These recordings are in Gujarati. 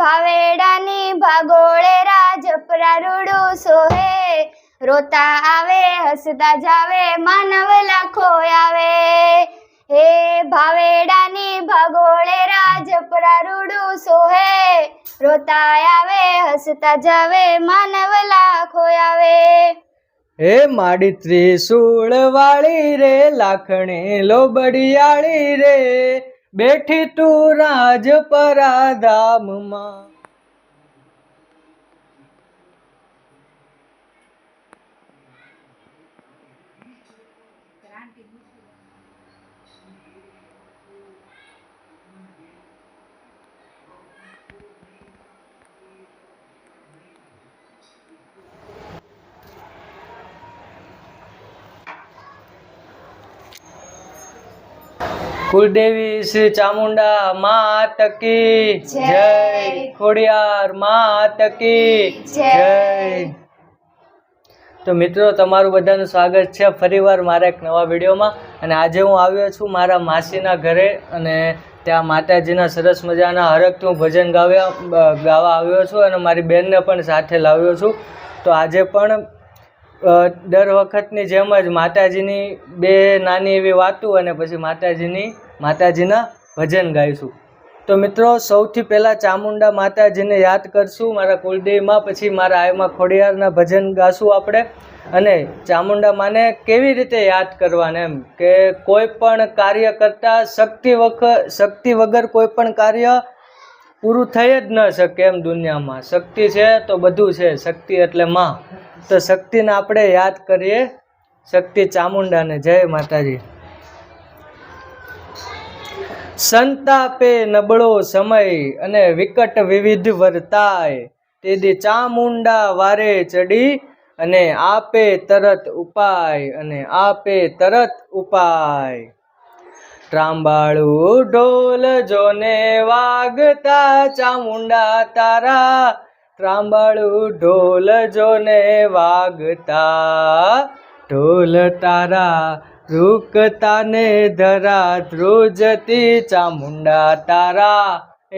ભાવેડાની ભાગોળે રાજપરા રૂડું સોહે, રોતા આવે હસતા જાવે માનવ લાખો આવે. હે ભાવેડાની ભાગોળે રાજપરા રૂડું સોહે, રોતા આવે હસતા જાવે માનવ લાખો આવે. હે માડી ત્રિશૂળ વાળી રે લાખણી લોબડિયાળી રે, બેઠી તું રાજપરા ધામમાં. कुलदेवी श्री चामुंडा मात की जय, ખોડિયાર માત કી જય. તો મિત્રો, તમારું બધાનું સ્વાગત છે ફરીવાર મારા એક નવા વિડીયોમાં. અને આજે હું આવ્યો છું મારા માસીના ઘરે, અને ત્યાં માતાજીના સરસ મજાના હરખથી હું ભજન ગાવા આવ્યો છું, અને મારી બેનને પણ સાથે લાવ્યો છું. તો આજે પણ દર વખતની જેમ જ માતાજીની બે નાની એવી વાતો અને પછી માતાજીના ભજન ગાઈશું. તો મિત્રો, સૌથી પહેલાં ચામુંડા માતાજીને યાદ કરશું, મારા કુલદેવીમાં, પછી મારા આયમાં ખોડિયારના ભજન ગાશું આપણે. અને ચામુંડા માને કેવી રીતે યાદ કરવાને, એમ કે કોઈ પણ કાર્ય કરતાં શક્તિ વગર કોઈ પણ કાર્ય પૂરું થઈ જ ન શકે એમ દુનિયામાં. શક્તિ છે તો બધું છે, શક્તિ એટલે માં. તો શક્તિને આપણે યાદ કરીએ, શક્તિ ચામુંડાને. જય માતાજી. સંતાપે નબળો સમય અને વિકટ વિવિધ વર્તાય, તેથી ચામુંડા વારે ચડી અને આપે તરત ઉપાય. ત્રાંબાળું ઢોલ જોને વાગતા ચામુંડા તારા, ત્રાંબાળું ઢોલ જોને વાગતા, ઢોલ તારા રૂકતા ને ધરા ધ્રુજતી ચામુંડા તારા.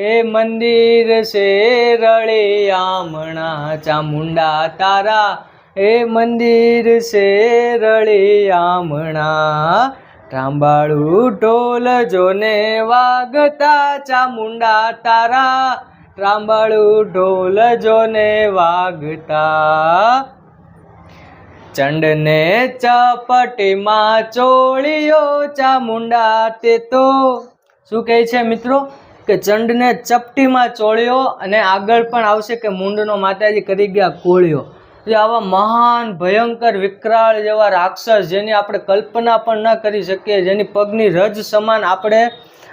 એ મંદિર શેરળી આમણા ચામુંડા તારા, એ મંદિર શેરળી આમણા. ત્રાંબાળું ઢોલ જોને વાગતા ચામુંડા તારા, ત્રાંબાળું ઢોલ જોને વાગતા. ચંડને ચપટીમાં ચોળિયો ચામુંડા તે તો. શું કહે છે મિત્રો? કે ચંડને ચપટીમાં ચોળ્યો, અને આગળ પણ આવશે કે મુંડનો માતાજી કરી ગયા કોળિયો. આવા મહાન ભયંકર વિકરાળ જેવા રાક્ષસ, જેની આપણે કલ્પના પણ ન કરી શકીએ, જેની પગની રજ સમાન આપણે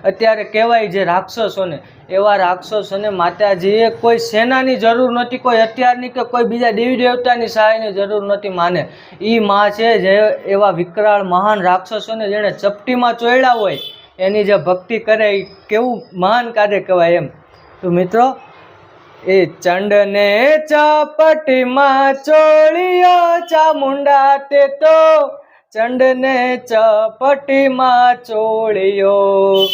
અત્યારે કહેવાય જે રાક્ષસોને, એવા રાક્ષસોને માતાજીએ કોઈ સેનાની જરૂર નહોતી, કોઈ હથિયારની કે કોઈ બીજા દેવી દેવતાની સહાયની જરૂર નહોતી માને. એ માં છે જે એવા વિકરાળ મહાન રાક્ષસોને જેણે ચપટીમાં ચોળ્યા હોય, એની જે ભક્તિ કરે એ કેવું મહાન કાર્ય કહેવાય એમ. તો મિત્રો, એ ચંડને ચપટીમાં ચોળિયો ચામુંડા તે તો, ચંડને ચપટીમાં ચોળિયો,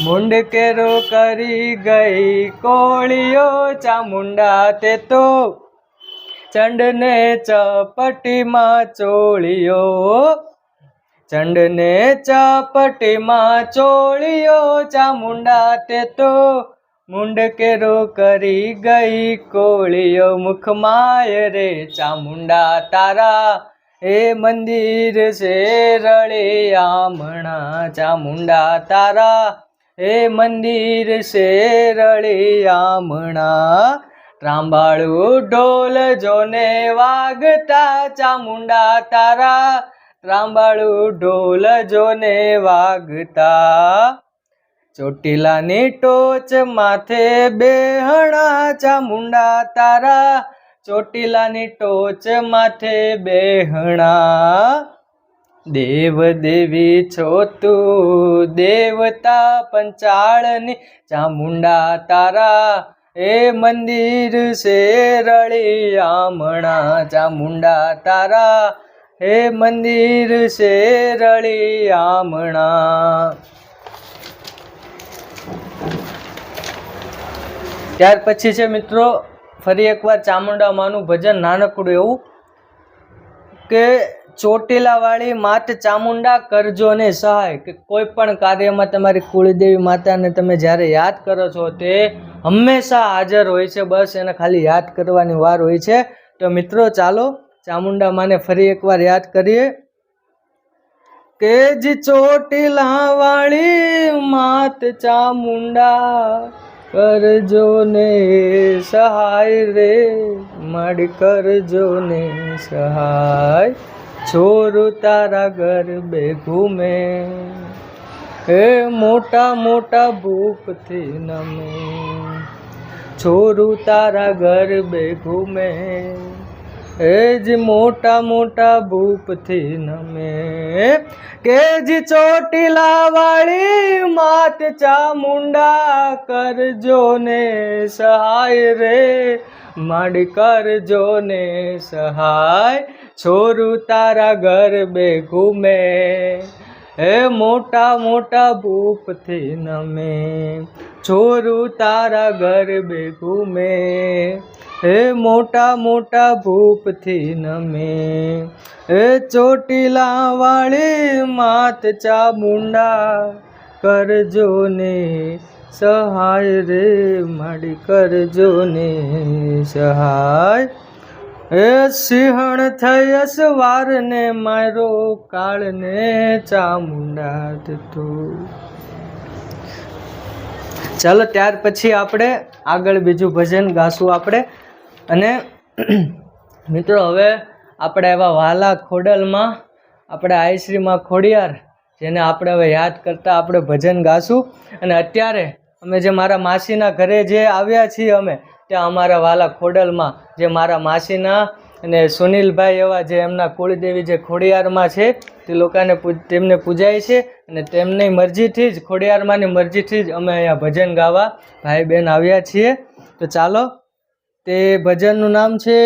મુંડ કેરો કરી ગઈ કોળિયો ચામુંડા તે તો, ચંડને ચપટીમાં ચોળિયો, ચંડને ચપટીમાં ચોળિયો ચામુંડા તે તો, મુંડ કેરો કરી ગઈ કોળિયો. મુખમાય રે ચામુંડા તારા, એ મંદિર શેરળી આમણા ચામુંડા તારા, એ મંદિર શેરળી આમણા. ત્રાંબાળું ઢોલ જોને વાગતા ચામુંડા તારા, ત્રાંબાળું ઢોલ જોને વાગતા. ચોટીલાની ટોચ માથે બેહણા ચામુંડા તારા, ચોટીલાની ટોચ માથે બેહણા. દેવ દેવી છો તું દેવતા પંચાળની ચામુંડા તારા, એ મંદિર શેરળી આમણા ચામુંડા તારા, એ મંદિર શેરળી આમણા. ત્યાર પછી છે મિત્રો ફરી એકવાર ચામુંડા માનું ભજન નાનકડું એવું કે ચોટીલાવાળી માત ચામુંડા કરજો ને સહાય, કે કોઈ પણ કાર્યમાં તમારી કુળદેવી માતાને તમે જ્યારે યાદ કરો છો તે હંમેશા હાજર હોય છે, બસ એને ખાલી યાદ કરવાની વાર હોય છે. તો મિત્રો ચાલો ચામુંડા માને ફરી એકવાર યાદ કરીએ કે જ ચોટીલાવાળી માત ચામુંડા કરજો ને સહાય રે, માડી કરજો ને સહાય, છોરું તારા ગરબે ઘૂમે, હે મોટા મોટા ભૂપથી નમે, છોરું તારા ગરબે ઘૂમે, એ જ મોટા મોટા ભૂપથી નમે, કે જ ચોટીલાવાળી માત ચામુંડા કરજો ને સહાય રે, માડી કરજો ને સહાય, છોરું તારા ગરબે ઘૂમે, હે મોટા મોટા ભૂપથી નમે, છોરું તારા ગરબે ઘૂમે, હે મોટા મોટા ભૂપથી નમે, હે ચોટીલાવાળી માત ચામુંડા કરજો ને સહાય રે, માડી કરજો ને સહાય, હે સિંહણ થઈ અસવાર ને મારો કાળ ને ચામુંડા તું. ચાલો ત્યાર પછી આપણે આગળ બીજું ભજન ગાશું આપણે. અને મિત્રો હવે આપણે એવા વાલા ખોડલમાં આપણે આઈશ્રીમાં ખોડિયાર જેને આપણે હવે યાદ કરતા આપણે ભજન ગાશું. અને અત્યારે અમે જે મારા માસીના ઘરે જે આવ્યા છીએ અમે ત્યાં અમારા વાલા ખોડલમાં જે મારા માસીના અને સુનિલભાઈ એવા જે એમના કુળદેવી જે ખોડિયારમાં છે તે લોકોને તેમને પૂજાય છે, અને તેમની મરજીથી જ ખોડિયારમાંની મરજીથી જ અમે અહીંયા ભજન ગાવા ભાઈ બહેન આવ્યા છીએ. તો ચાલો તે ભજનનું નામ છે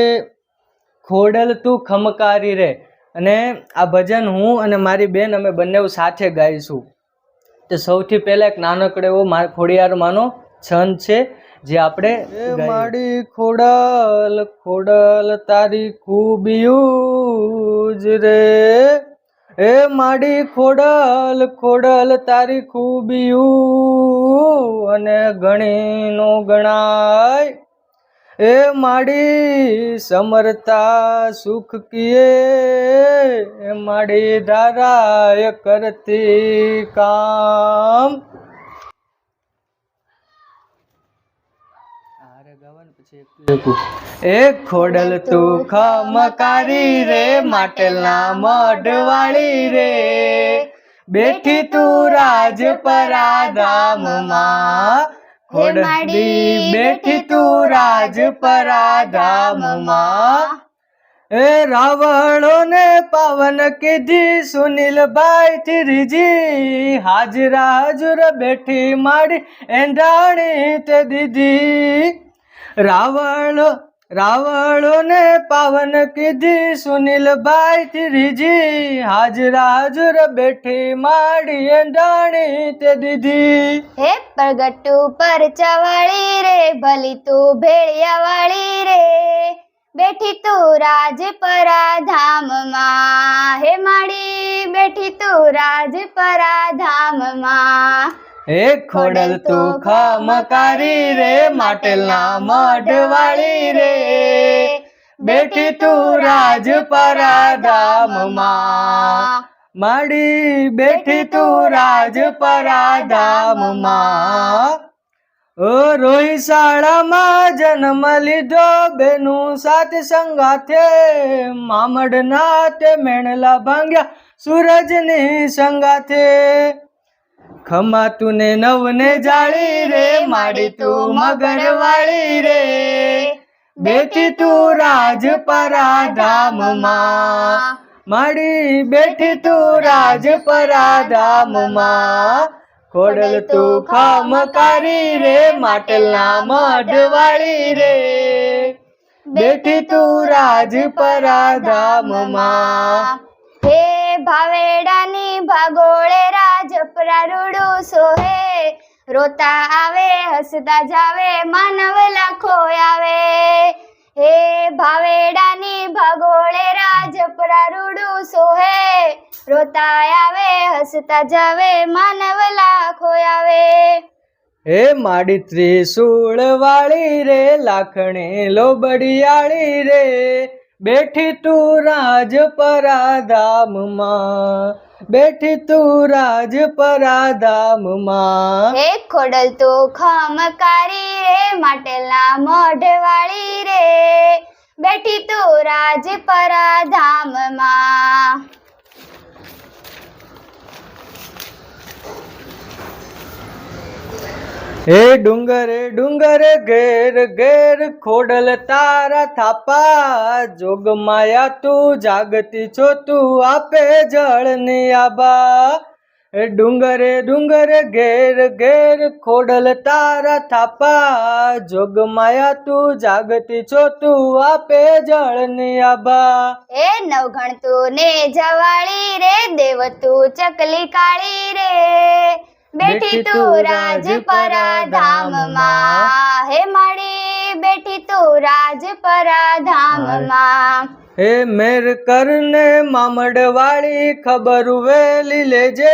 ખોડલ તું ખમકારી રે, અને આ ભજન હું અને મારી બેન અમે બંને સાથે ગાઈશું. તો સૌથી પહેલાં એક નાનકડો એવો ખોડિયારમાંનો છંદ છે જે આપણે માડી ખોડલ ખોડલ તારી ખૂબિયું જ રે, એ માડી ખોડલ ખોડલ તારી ખૂબિયું અને ઘણી નો ગણાય, એ માડી સમરતા સુખ કીએ, એ માડી ધારાય કરતી કામ. એક ખોડલ તું ખમકારી રે, માટલા મઢવાળી રે, બેઠી તું રાજપરા ધામમાં, ખોડલી બેઠી તું રાજપરા ધામમાં, એ રાવણો ને પાવન કીધી સુનિલભાઈ ત્રીજી, હાજરા હજુર બેઠી માડી એંધાણી તે દીધી, રાવણો ને પાવન કીધી સુનિલભાઈ ત્રીજી, હાજરા હજુર બેઠી માડી એંધાણી તે દીધી, હે પ્રગટુ પર ચવાળી રે, ભલી તું ભેળિયા વાળી રે, બેઠી તું રાજપરા ધામમાં, હે માડી બેઠી તું રાજપરા ધામમાં, એક ખોડલ તું ખમકારી રે, માટલા મઢવાળી રે, બેઠી તું રાજપરા ધામમાં, માડી બેઠી તું રાજપરા ધામમાં, ઓ રોહી શાળામાં જન્મ લીધો બેનું સાત સંગાથે, મામડના તે મેણલા ભાંગ્યા સૂરજની સંગાથે, ખમા તુને નવને જાળી રે, માડી તું મગરવાળી રે, બેઠી તું રાજપરા ધામમાં, માડી બેઠી તું રાજપરા ધામમાં, ખોડલ તું ખમકારી રે, માટલા મઢવાળી રે, બેઠી તું રાજપરા ધામમાં, હે ભાવેડાની ભાગોળે રાજપરા રૂડું સોહે, રોતા આવે હસતા જાવે માનવ ખોયાવે હે ભાવેડાની ભાગોળે રાજપરા રૂડું સોહે રોતા આવે હસતા જાવે માનવલા ખોયાવે હે માડી ત્રિશૂળ વાળી રે લાખણી લોબડિયાળી રે બેઠી તું રાજપરા ધામમાં બેઠી તું રાજપરા ધામમાં હે ખોડલ તો ખમકારી રે માટલા મોઢવાળી રે બેઠી તું રાજપરા ધામમાં હે ડુંગરે ઘેર ઘેર ખોડલ તારા થાપા જોગમાયા તું જાગતી છો તું આપે જળની આબા હે ડુંગરે ઘેર ઘેર ખોડલ તારા થાપા જોગમાયા તું જાગતી છો તું આપે જળની આબા એ નવઘણ તું ને જવાળી રે દેવ તું ચકલી કાળી રે બેઠી તું રાજપરા ધામમાં હે માડી બેઠી તું રાજપરા ધામમાં હે મેર કરને મામડ વાળી ખબર વેલી લેજે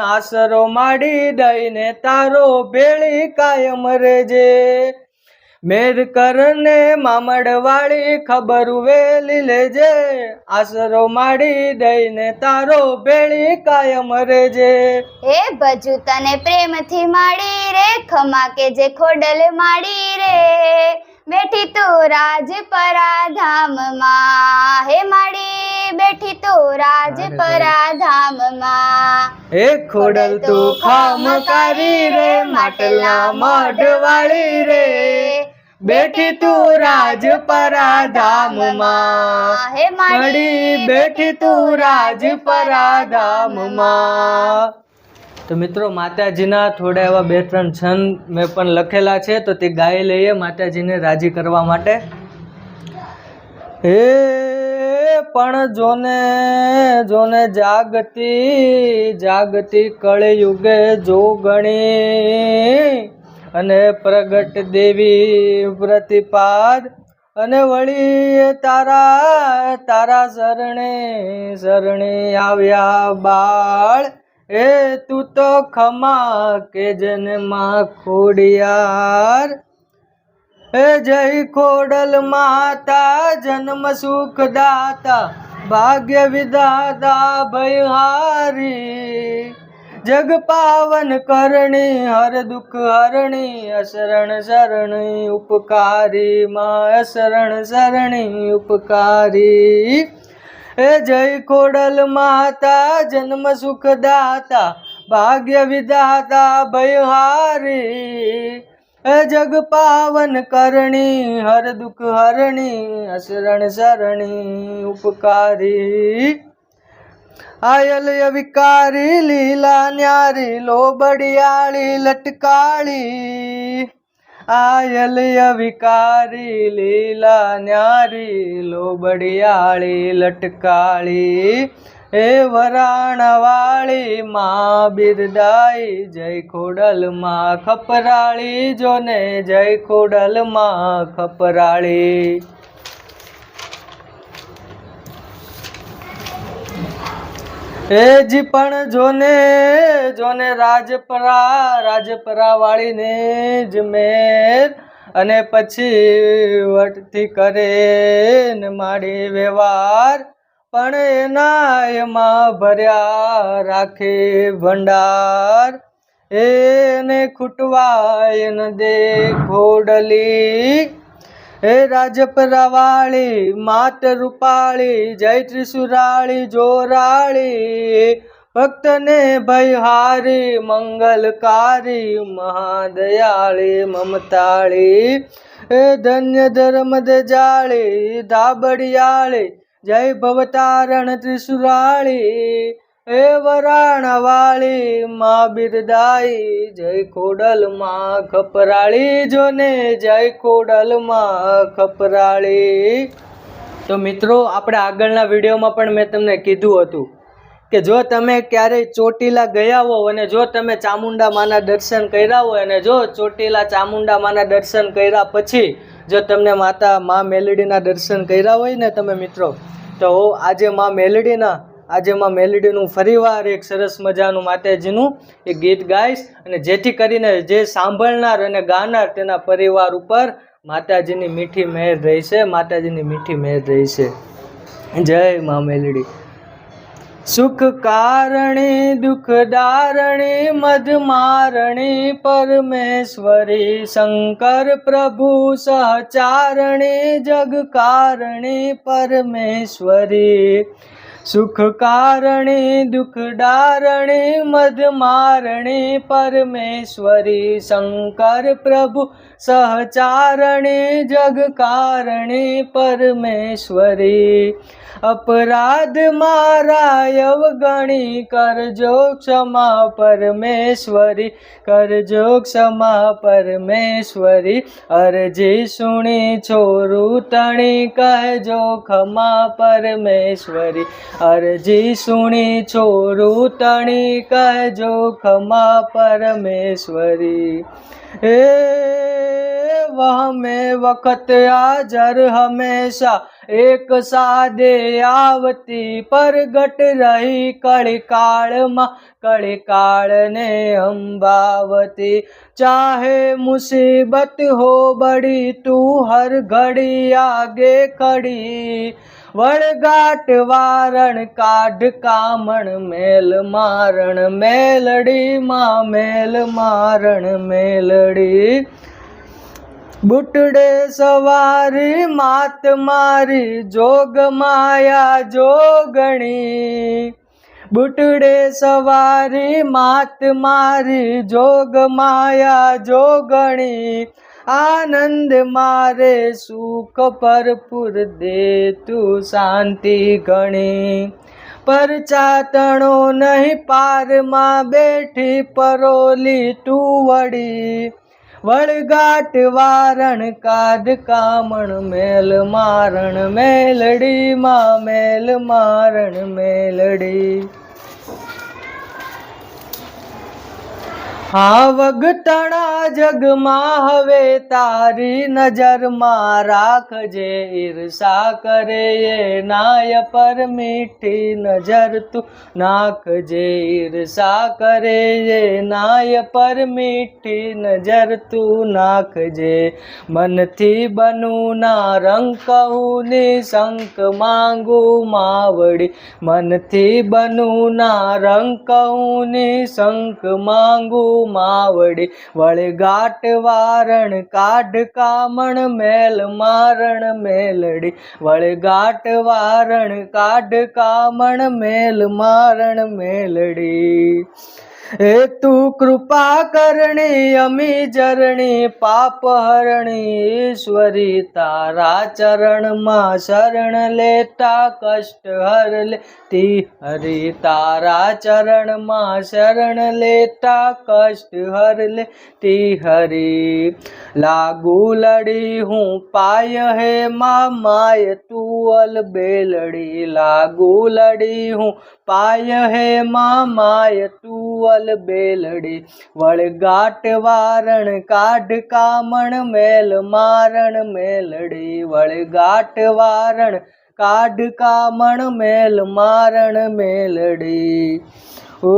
આસરો માડી દઈને તારો ભેળી કાયમ રેજે મેર કરને મામડ વાળી ખબર વેલી લેજે આસરો માડી દઈને તારો ભેળી કાયમ રેજે હે ભજુ તને પ્રેમથી માડી રે ખમા કે જે ખોડલ માડી રે બેઠી તું રાજપરા ધામમાં હે માડી બેઠી તું રાજપરા ધામમાં હે ખોડલ તું ખામકારી રે માટલા મઢવાળી રે બેઠી તું રાજપરા ધામમાં હે મળી બેઠી તું રાજપરા ધામમાં તો મિત્રો માતાજીના થોડા એવા 2-3 છંદ મેં પણ લખેલા છે તો તે ગાઈ લઈએ માતાજીને રાજી કરવા માટે હે પણ જોને જાગતી કળયુગે જોગણી અને પ્રગટ દેવી પ્રતિપાદ અને વળી તારા શરણે આવ્યા બાળ એ તું તો ખમા કે જેને માં ખોડિયાર હે જય ખોડલ માતા જન્મ સુખ દાતા ભાગ્ય વિધાતા ભયહારી જગ પાવન કરણી હર દુઃખ હરણી શરણી ઉપકારી માં શરણી ઉપકારી હે જય ખોડલ માતા જન્મ સુખ દાતા ભાગ્ય વિધાતા ભયહારી હે જગ પાવન કરણી હર દુઃખ હરણી શરણી ઉપકારી આયલ વિકારી લીલા ન્યારી લોબડિયાળી લટકાળી આયલ વિકારી લીલા ન્યારી લોબડિયાળી લટકાળી એ વરાણવાળી માં બિરદાઈ જય ખોડલ માં ખપરાળી જોને જય ખોડલ માં ખપરાળી એ જી પણ જોને રાજપરા વાળીને જ મેર અને પછી વટથી કરે ને માડી વ્યવહાર પણ એના એમાં ભર્યા રાખે ભંડાર એને ખૂટવાય ન દે ખોડલી હે રાજપરા વાળી માત રૂપાળી જય ત્રિશુરાળી જોરાળી ભક્તને ભયહારી મંગલકારી મહાદયાળી મમતાળી હે ધન્ય ધર્મ જાળી ધાબડિયાળી જય ભવતારણ ત્રિશુરાળી હે વરાણવાળી માં બિરદાઈ જય ખોડલ માં ખપરાળી જોને જય ખોડલ માં ખપરાળી તો મિત્રો આપણે આગળના વિડીયોમાં પણ મેં તમને કીધું હતું કે જો તમે ક્યારેય ચોટીલા ગયા હો અને જો તમે ચામુંડા માના દર્શન કર્યા હોય અને જો ચોટીલા ચામુંડા માના દર્શન કર્યા પછી જો તમને મા મેલડીના દર્શન કર્યા હોય ને તમે મિત્રો, તો આજે મા મેલડીનું ફરીવાર એક સરસ મજાનું માતાજીનું એક ગીત ગાઈશ, અને જેથી કરીને જે સાંભળનાર અને ગાનાર તેના પરિવાર ઉપર માતાજીની મીઠી મહેર રહેશે, માતાજીની મીઠી મહેર રહેશે. જય મા મેલડી. સુખ કારણી દુઃખ દારણી મધમારણી પરમેશ્વરી, શંકર પ્રભુ સહચારણી જગ કારણી પરમેશ્વરી. સુખ કારણી દુઃખ દારણી મધમારણી પરમેશ્વરી, શંકર પ્રભુ સહચારણી જગ કારણી પરમેશ્વરી. અપરાધ મારા અવગણી કરજો ક્ષમા પરમેશ્વરી, કરજો ક્ષમા પરમેશ્વરી. અરજી સુણી છોરું તણી કહેજો ખમા પરમેશ્વરી, અરજી સુણી છોરું તણી કહેજો ખમા પરમેશ્વરી. હે વહમે વખત હાજર હંમેશા એક સાદે આવતી, પરગટ રહી કળિકાળમાં કળિકાળને અંબાવતી. ચાહે મુસીબત હો બડી તું હર ઘડી આગે ખડી, વળગાટ વારણ કાઢ કામણ મેલ મારણ મેલડી માં મેલ મારણ મેલડી. બુટડે સવારી માત મારી જોગ માયા જોગણી, બુટડે સવારી માત મારી જોગ માયા જોગણી. આનંદ મારે સુખ ભરપૂર દે તું શાંતિ ઘણી, પરચાતણો નહીં પારમાં બેઠી પરોલી તું વળી. વળગાટ વારણ કાઢ કામણ મેલ મારણ મેલડી માં મેલ મારણ મેલડી. હા વગતણા જગમાં હવે તારી નજરમાં રાખજે, ઈર્ષા કરે એ નાય પર મીઠી નજર તું નાખજે, ઈર્ષા કરે એ નાય પર મીઠી નજર તું નાખજે. મનથી બનું ના રંગ કહું નિશંક માંગુ માવડી, મનથી બનું ના રંગ કહું નિશંક માંગુ માવડી. વળગાટ વારણ કાઢ કામણ મેલ મારણ મેલડી, વળગાટ વારણ કાઢ કામણ મેલ મારણ મેલડી. હે તું કૃપા કરણી અમી જરણી પાપ હરણી ઈશ્વરી, તારા ચરણમાં શરણ લેતા કષ્ટ હર લેતી હરી, તારા ચરણમાં શરણ લેતા કષ્ટ હર લેતી હરી. લાગુ લડી હું પાય હે માય તું અલ બેલડી, લાગુ લડી હું પાય હે માય તું અલ બેલડી. વળગાટ વારણ કાઢ કામણ મેલ મારણ મેલડી, વળગાટ વારણ કાઢ કામણ મેલ મારણ મેલડી. ઓ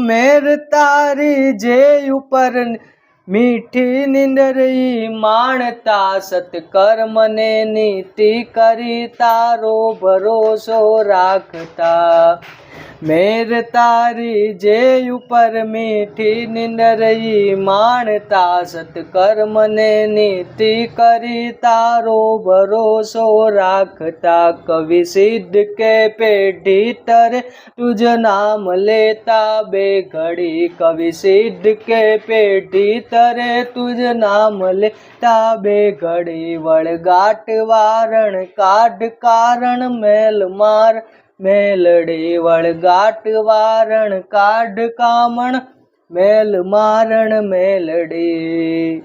મેર તારી જે ઉપર મીઠી નિંદરી માણતા, સત્કર્મને નીતિ કરી તારો ભરોસો રાખતા. મેર તારી જે ઉપર મીઠી નિંદરી માણતા, સત્કર્મને નીતિ કરી તારો ભરોસો રાખતા. કવિ સિદ્ધ કે પેઢી તરે તુજ નામ લેતા બે ઘડી, કવિ સિદ્ધ કે પેઢી તરે તુજ નામ લેતા બે ઘડી. વળગાટ વારણ કાઢ કારણ મેલ માર મેલડી, વળગાટ વારણ કાઢ કામણ મેલ મારણ મેલડી.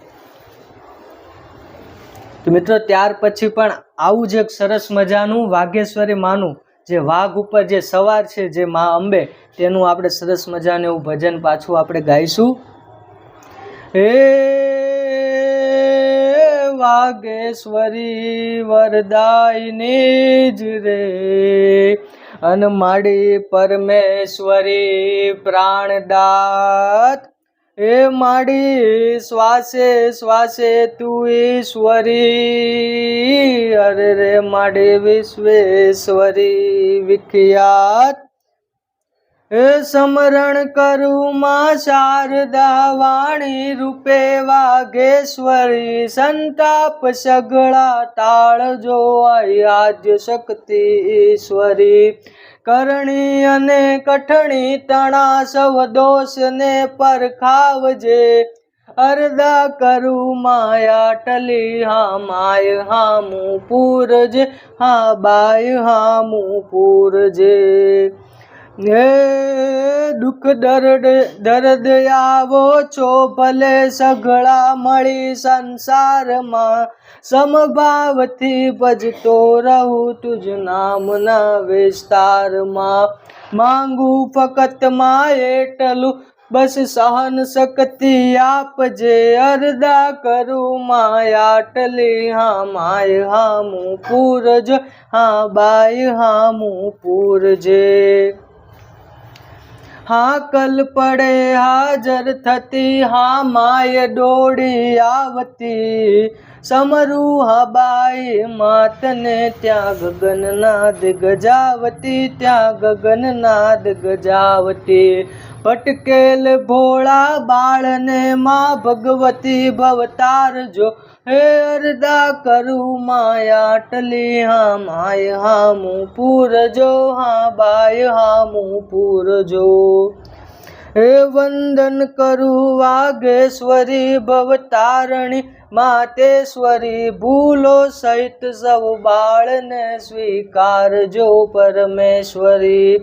તો મિત્રો ત્યાર પછી પણ આવું જ એક સરસ મજાનું વાઘેશ્વરી માનું જે વાઘ ઉપર જે સવાર છે જે મા અંબે, તેનું આપણે સરસ મજાનું એવું ભજન પાછું આપણે ગાઈશું. હે વાઘેશ્વરી વરદાયિની જ રે, અનમાડી પરમેશ્વરી પ્રાણદાત, એ માડી શ્વાસે શ્વાસે તું ઈશ્વરી, અરે રે માડી વિશ્વેશ્વરી વિખ્યાત. એ સમરણ કરું માં શારદા વાણી રૂપે વાઘેશ્વરી, સંતાપ સગળા ટાળજો આદ્ય શક્તિ ઈશ્વરી, કરણી અને કઠણી તણા સવ દોષ ને પરખાવજે, અરદા કરું માયા ટલી હા માય હામું પૂરજે, હા બાય હામું પૂરજે. દુઃખ દર્દ આવો છો ભલે સઘળા મળી સંસારમાં, સમભાવથી ભજતો રહું તુજ નામના વિસ્તારમાં, માંગુ ફકત માં એટલું બસ સહન શક્તિ આપજે, અરદા કરું માયા ટલી હા માય હામું પૂરજો, હા બાય હામું પૂરજે. હા કલ પડે હાજર થતી, હા માય દોડી આવતી, સમરું હબાઈ માતને ત્યાં ગગનનાદ ગજાવતી, ત્યાં ગગનનાદ ગજાવતી, ભટકેલ ભોળા બાળને માં ભગવતી ભવતારજો, હે અરદા કરું માયા ટલી હા માય હામું પૂરજો, હા બાય હામું પૂરજો. હે વંદન કરું વાઘેશ્વરી ભવતારણી માતેશ્વરી, ભૂલો સહિત સૌ બાળને સ્વીકારજો પરમેશ્વરી,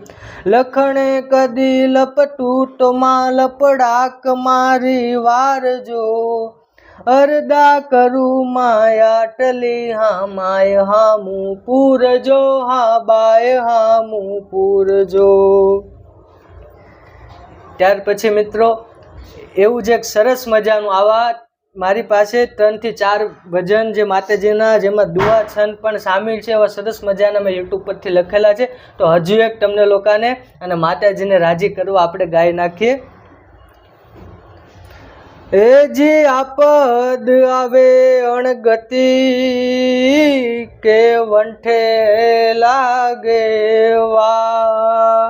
લખણે કદી લપટું તો માં લપડાક મારી વારજો, અરદા કરું માયા ટલી હા માય હામું પૂરજો, હા બાય હામું પૂરજો. ત્યાર પછી મિત્રો એવું જ એક સરસ મજાનું આવા મારી પાસે 3 થી 4 ભજન જે માતાજીના જેમાં દુઆ છંદ પણ સામેલ છે, એવા સરસ મજાના મેં યુટ્યુબ પરથી લખેલા છે. તો હજુ એક તમને લોકોને અને માતાજીને રાજી કરવા આપણે ગાઈ નાખીએ. એ જી આપદ આવે અણગતિ, કે વંઠે લાગે વા,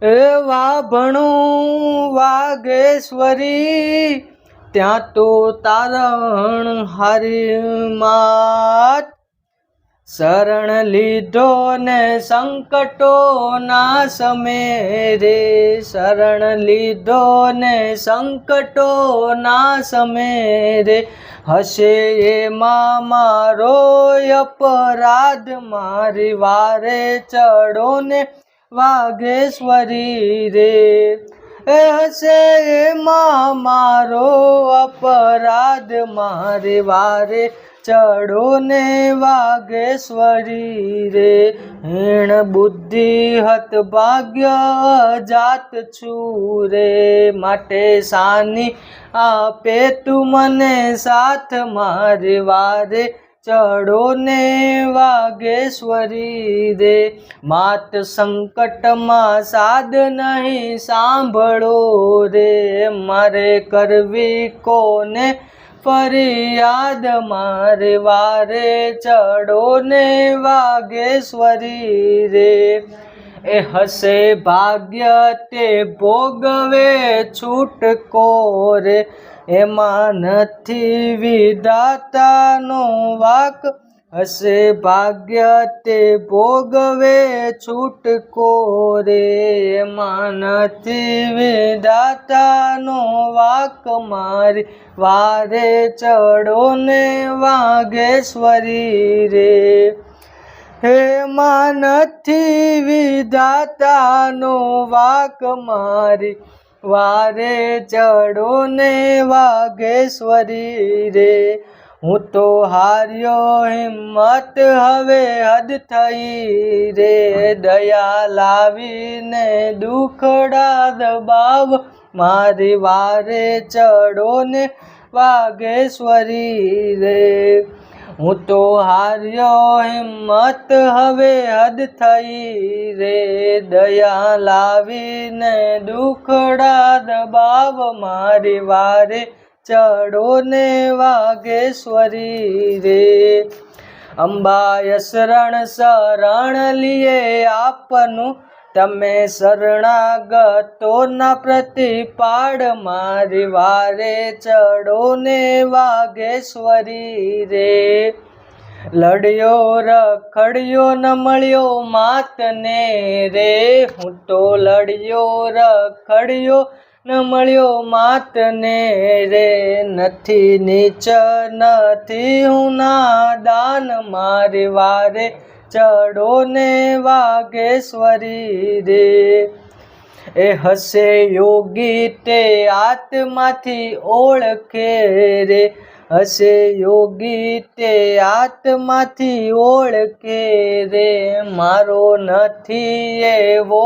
એવા ભણું વાઘેશ્વરી, ત્યાં તો તારણ હારી માત, શરણ લીધો ને સંકટો ના સમે રે, શરણ લીધો ને સંકટો ના સમે રે, હશે એમાં મારો અપરાધ, મારી વારે ચડો ને વાઘેશ્વરી રે, એ હશે એમાં મારો અપરાધ, મારી વારે ચડો ને વાઘેશ્વરી રે. હેણ બુદ્ધિ હત ભાગ્ય જાત છું રે, માટે સાની આપે તું મને સાથ, મારી વારે ચડો ને વાઘેશ્વરી રે. માત સંકટમાં સાદ નહીં સાંભળો રે, મારે કરવી કોને ફરિયાદ, મારે વારે ચડો ને વાઘેશ્વરી રે. એ હશે ભાગ્ય તે ભોગવે છૂટકો રે, એમાં નથી વિધાતાનો વાક, હશે ભાગ્ય તે ભોગવે છૂટકો રે, એમાં નથી વિધાતાનો વાક, મારી વારે ચડો ને વાઘેશ્વરી રે. હે માં નથી વિધાતાનો વાક, મારી વારે ચડો ને વાઘેશ્વરી રે. હું તો હાર્યો હિંમત હવે હદ થઈ રે, દયા લાવીને દુખડા દબાવ મારી વારે ચડો ને વાઘેશ્વરી રે. હું તો હાર્યો હિંમત હવે હદ થઈ રે, દયા લાવીને દુખડા દબાવ મારી વારે ચડો ને વાઘેશ્વરી રે. અંબાય શરણ લીએ આપનું, તમે શરણાગતોના પ્રતિપાળ મારી વારે ચડો ને વાઘેશ્વરી રે. લડ્યો રખડ્યો ન મળ્યો માતને રે, હું તો લડ્યો રખડ્યો ન મળ્યો માતને રે. નથી નીચ નથી હું નાદાન મારી વારે ચડો ને વાઘેશ્વરી રે. એ હસે યોગી તે આત્માથી ઓળખે રે, હસે યોગી તે આત્માથી ઓળખે રે. મારો નથી એવો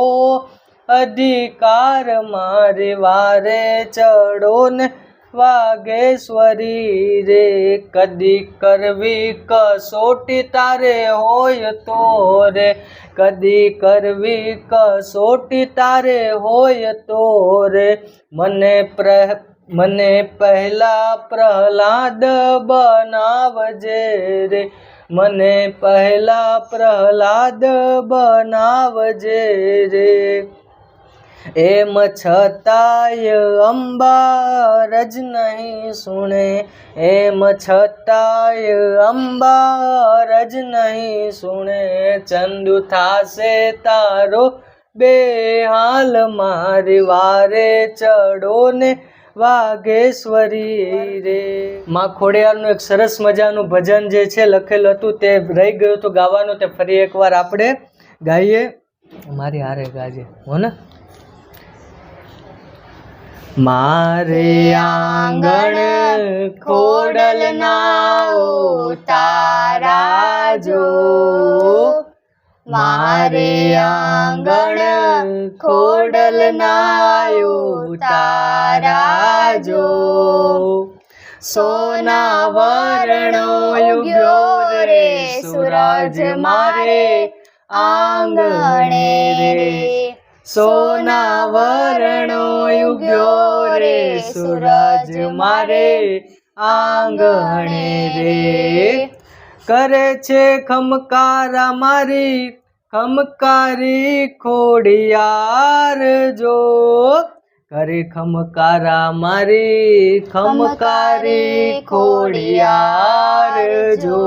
અધિકાર મારી વારે ચડો ને વાઘેશ્વરી રે. કદી કરવી કસોટી તારે હોય તો રે, કદી કરવી કસોટી તારે હોય તો રે. મને પહેલા પ્રહલાદ બનાવજે રે, મને પહેલા પ્રહલાદ બનાવજે રે. એમ છતાંય અંબા રજ નહીં સુણે, એમ છતાંય અંબા રજ નહીં સુણે. ચંદુ થાશે તારો બેહાલ મારી વારે ચડો ને વાઘેશ્વરી રે. માં ખોડિયારનું એક સરસ મજાનું ભજન જે છે લખેલું હતું તે રહી ગયું હતું ગાવાનું, તે ફરી એકવાર આપણે ગાઈએ. મારી હારે ગાજે હો ને. મારે આંગણ ખોડલના ઉતારા જો, મારે આંગણ ખોડલના ઉતારા જો. સોના વર્ણો યુગ્યો રે સૂરજ મારે આંગણે રે, સોના વર્ણો યુગ્યો રે સૂરજ મારે આંગણે રે. કરે છે ખમકારા મારી ખમકારી ખોડિયાર જો, કરે ખમકારા મારી ખમકારી ખોડિયાર જો.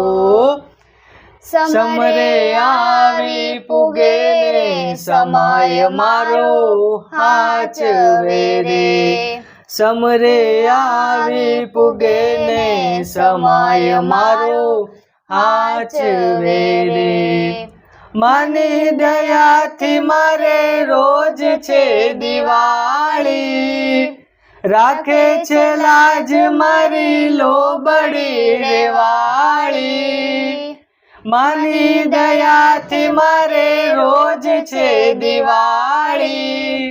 સમરે આવી પૂગે ને સમય મારો હાચવે રે, સમરે આવી પૂગે ને સમય મારો હાચવે રે. માની દયાથી મારે રોજ છે દિવાળી, રાખે છે લાજ મારી લોબડી રે વાળી. માની દયાથી મારે રોજ છે દિવાળી,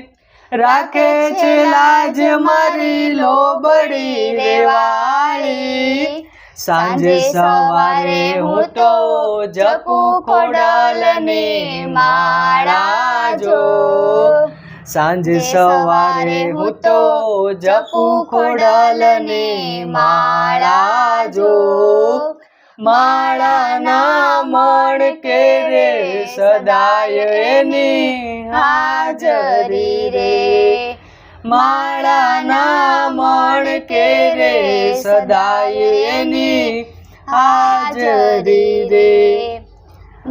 રાખે છે લાજ મારી લોબડી રે વાળી. સાંજે સવારે હું તો જપું ખોડલની માળા જો, સાંજે સવારે હું તો જપું ખોડલની માળા જો. માળાના મણકે રે સદાય એની હાજરી રે, માળાના મણકે રે સદાય એની હાજરી રે.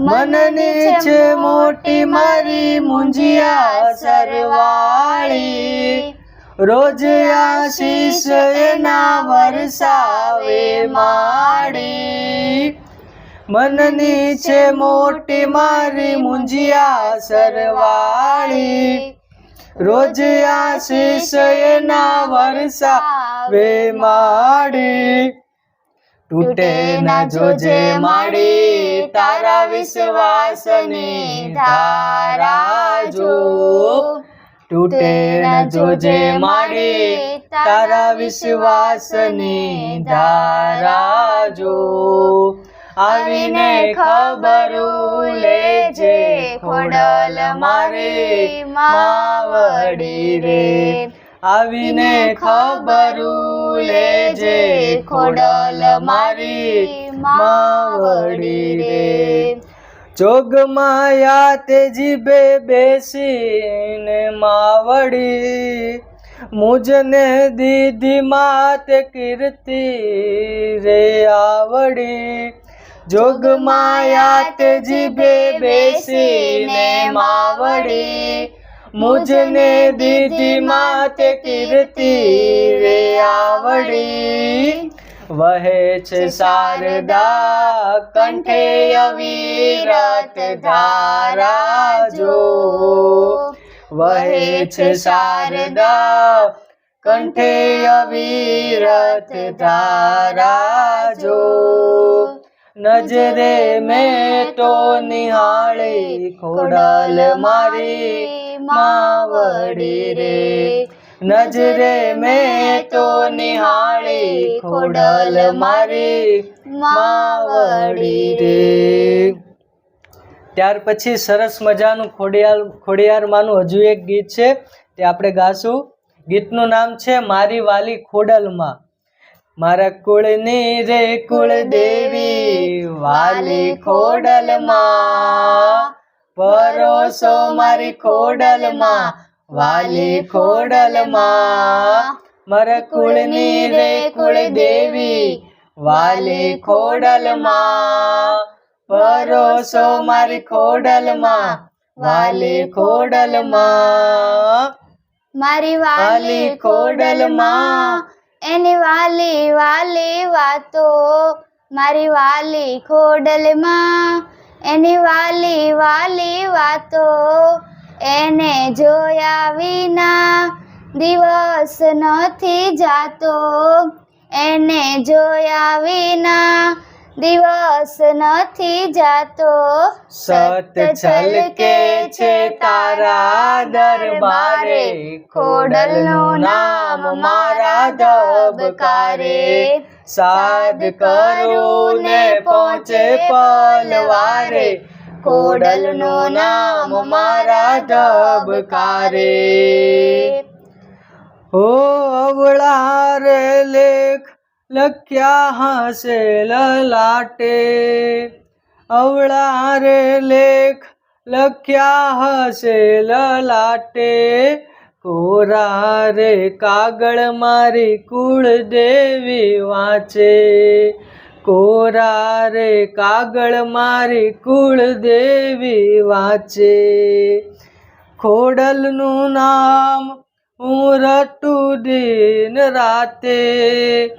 મનની છે મોટી મારી મુંજિયા સરવાળી, રોજ આશીષ એના વરસાવે માડી. મનની છે મોટી મારી મુંજિયા સરવાળી, રોજ આશીષ એના વરસાવે માડી. તૂટે ના જોજે માડી તારા વિશ્વાસની ધારા જો તૂટે ના જોજે માડી તારા વિશ્વાસની ધારા જો આવીને ખબરું લેજે ખોડલ મારી માવડી રે આવીને ખબરું લેજે ખોડલ મારી માવડી રે જોગમાયા તે જીભે બેસીને માવડી મુજને દીધી માત કીર્તિ રે આવડી જોગમાયા તે જીભે બેસીને માવડી મુજને દીધી માત કીર્તિ રે આવડી વહે છે શારદા કંઠે અવિરત ધારા જો વહે છે શારદા કંઠે અવિરત ધારા જો નજરે મેં તો નિહાળી ખોડલ મારી માવડી રે નજરે મેં તો નિહાળી ખોડલ મારી માવડી રે ત્યાર પછી સરસ મજાનું ખોડિયાર માનું હજુ એક ગીત છે તે આપણે ગાશું ગીતનું નામ છે મારી વાલી ખોડલમાં મારા કુળની રે કુળ દેવી વાલી ખોડલમાં પરોસો મારી ખોડલમાં વાલી ખોડલમાં મારા કુળની રે કુળ દેવી વાલી ખોડલમાં પરોસો મારી ખોડલમાં વાલી ખોડલમાં મારી વાલી ખોડલમાં એની વાલી વાલી વાતો મારી વાલી ખોડલમાં એની વાલી વાલી વાતો એને જોયા વિના દિવસ નથી જાતો એને જોયા વિના દિવસ નથી જાતો સત છલકે છે તારા દરબારે ખોડલનું નામ મારા ધબકારે સાદ કરું ને પહોંચે પલવારે ખોડલનું નામ મારા ધબકારે હો અવળા રે લેખ લખ્યા હશે લલાટે અવળા રે લેખ લખ્યા હશે લલાટે કોરા રે કાગળ મારી કુળદેવી વાંચે કોરા રે કાગળ મારી કુળદેવી વાંચે ખોડલનું નામ હું રટું દિન રાતે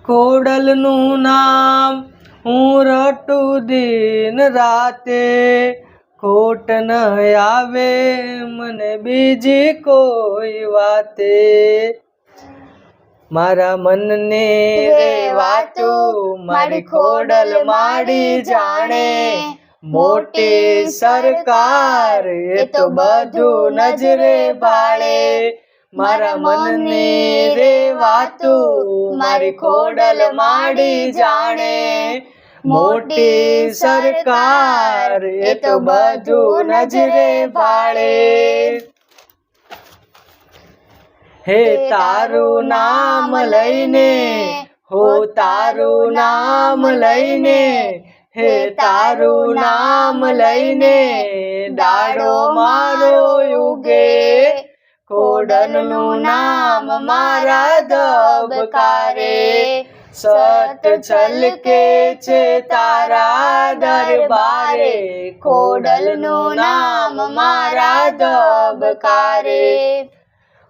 ખોડલનું નામ હું રટું દિન રાતે ખોટ ન આવે મને બીજી કોઈ વાતે મારા મનને રે વાતું મારી ખોડલ માડી જાણે મોટી સરકાર એ તો બધું નજરે ભાળે મારા મનની રે વાતું મારી ખોડલ માડી જાણે મોટી સરકાર એ તો બધું નજરે ભાળે હે તારું નામ લઈને હો તારું નામ લઈને હે તારું નામ લઈને દાડો મારો યુગે ખોડલનું નામ મારા ધબકારે સત છલકે છે તારા દરબારે ખોડલનું નામ મારા ધબકારે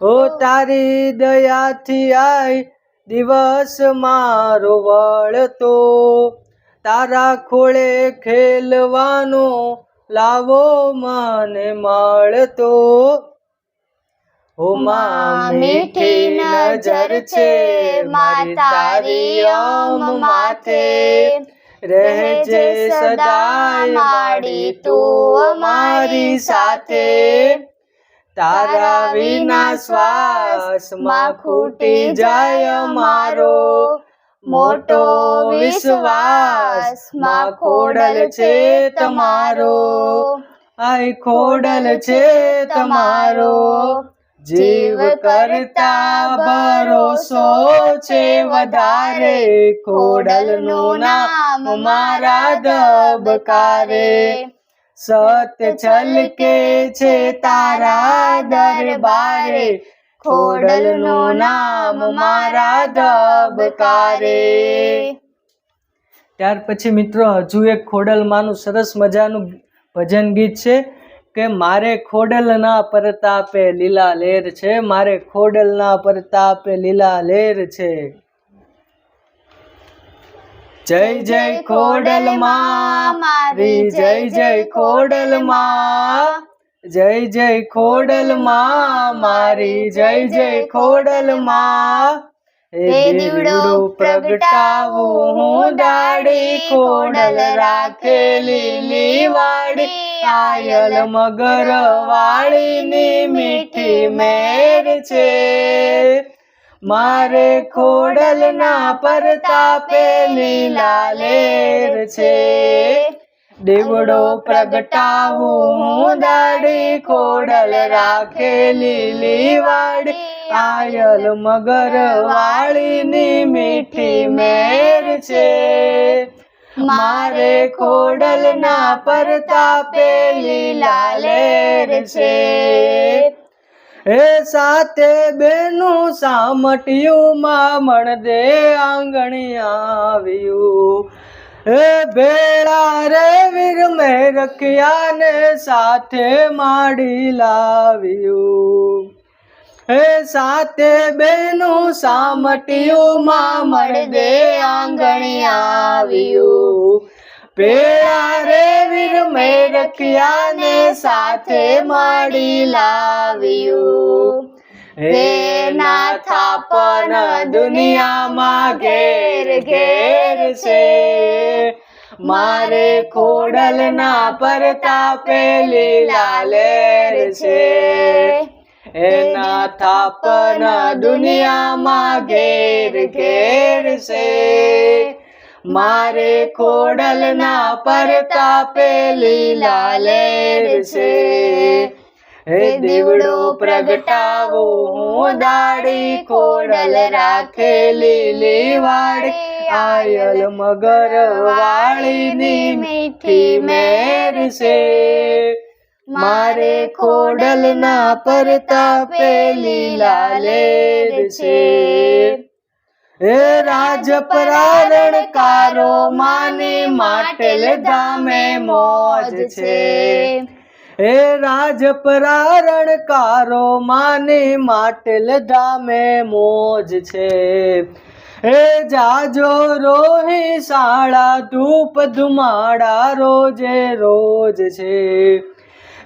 ઓ તારી દયાથી આય દિવસ મારો વળતો તારા ખોળે ખેલવાનો લાવો મને મળતો ઓ માં મીઠી નજર છે મારી તારી આમ માથે, રહેજે સદાય માડી તું અમારી સાથે, તારા વિના શ્વાસમાં ખૂટી જાય અમારો, મોટો વિશ્વાસ માં ખોડલ છે તમારો, આય ખોડલ છે તમારો, જીવ કરતા ભરોસો છે વધારે, ખોડલનું નામ મારા ધબકારે, સત્ય છલકે છે તારા દરબારે, ખોડલનું નામ મારા ધબકારે. ત્યાર પછી મિત્રો હજુ એક ખોડલમાંનું સરસ મજાનું ભજન ગીત છે કે મારે ખોડલના પ્રતાપે લીલા લેર છે, મારે ખોડલના પ્રતાપે લીલા લેર છે. જય જય ખોડલમાં મારી, જય જય ખોડલમાં, જય જય ખોડલમાં મારી, જય જય ખોડલમાં, હે દીવડું પ્રગટાવું હું દાડી, ખોડલ રાખે લીલી વાડી, આયલ મગર વાળીની મીઠી મેર છે, મારે ખોડલના પ્રતાપે લીલા લેર છે, દીવડો પ્રગટાવું હું દાડી, ખોડલ રાખે લીલી વાડી, આયલ મગર વાળીની મીઠી મેર છે, મારે ખોડલના પ્રતાપે લીલા લેર છે. હે સાતે બેનું સામટિયું મામણ દે આંગણી આવ્યું, હે ભેળા રે વીર મેં રખ્યા ને સાથે માડી લાવ્યું, હે સાતે બેનું સામટિયું મામણ દે આંગણી આવ્યું, ભેળા રે વીર મેં રખ્યા ને સાથે માડી લાવ્યું, હે નાથાપન દુનિયામાં ઘેર ઘેર છે, મારે ખોડલના પ્રતાપે લીલા લેર છે, હે નાથાપન દુનિયામાં ઘેર ઘેર છે, મારે ખોડલના પ્રતાપે લીલા લેર છે, હે દીવડો પ્રગટાવું હું દાડી, ખોડલ રાખે લીલી વાડી, આયલ મગર વાળીની મીઠી મેર છે, મારે ખોડલના પ્રતાપે લીલા લેર છે. હે રાજપરા રણકારો માની માટેલ ધામે મોજ છે, હે રાજપરા રણકારો માની માટેલ ધામે મોજ છે, હે જાજો રોહી શાળા ધૂપ ધુમાડા રોજે રોજ છે,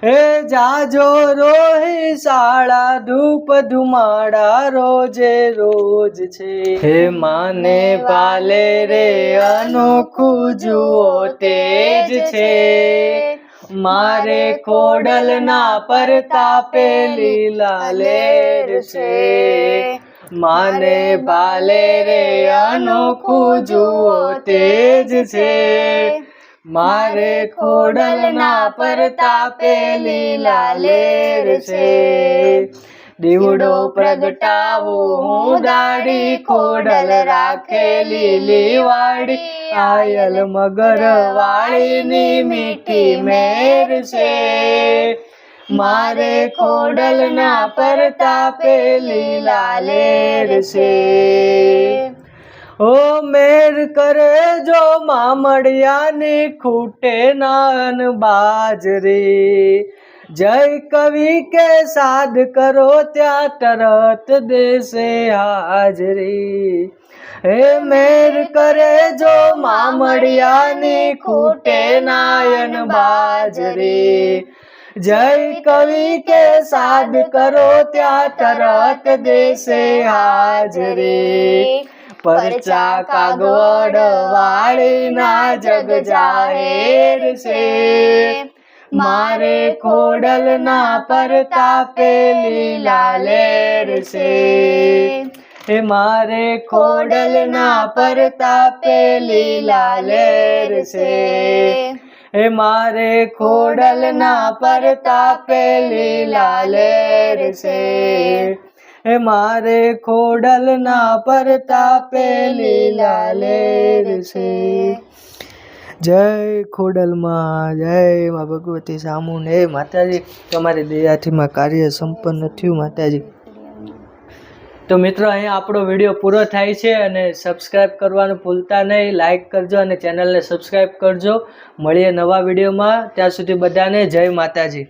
હે જાજો રોહી શાળા ધૂપ ધુમાડા રોજે રોજ છે, હે માને પાલે રે અનોખું જુઓ તેજ છે, મારે ખોડલના પ્રતાપે લીલા લેર છે, માને પાલે રે અનોખું જુઓ તેજ છે, મારે ખોડલના પ્રતાપે લીલા લેર છે, દીવડો પ્રગટાવું હું દાડી, ખોડલ રાખે લીલી વાડી, આયલ મગર વાળીની મીઠી મેર છે, મારે ખોડલના પ્રતાપે લીલા લેર છે. ઓ મેર કરે જો મામડિયાની ખૂટે નાન બાજરી, જય કવિ કે સાદ કરો ત્યાં તરત દેશે હાજરી, હે મેર કરે જો મામડિયાની ખૂટે નાયન બાજરી, જય કવિ કે સાદ કરો ત્યાં તરત દેશે હાજરી પરચા કાગળ વાળીના જગ જાહેર છે મારે ખોડલ ના પરતાપે લીલા લેર છે હે મારે ખોડલ ના પરતાપે લીલા લેર છે હે મારે ખોડલ ના પરતાપે લીલા લેર છે હે મારે ખોડલ ના પરતાપે લીલા લેર છે જય ખોડલમાં જય માં ભગવતી સામુન હે માતાજી તમારી દયાથી માં કાર્ય સંપન્ન થયું માતાજી તો મિત્રો અહીંયા આપણો વિડીયો પૂરો થાય છે અને સબસ્ક્રાઇબ કરવાનું ભૂલતા નહીં લાઈક કરજો અને ચેનલને સબસ્ક્રાઇબ કરજો મળીએ નવા વિડીયોમાં ત્યાં સુધી બધાને જય માતાજી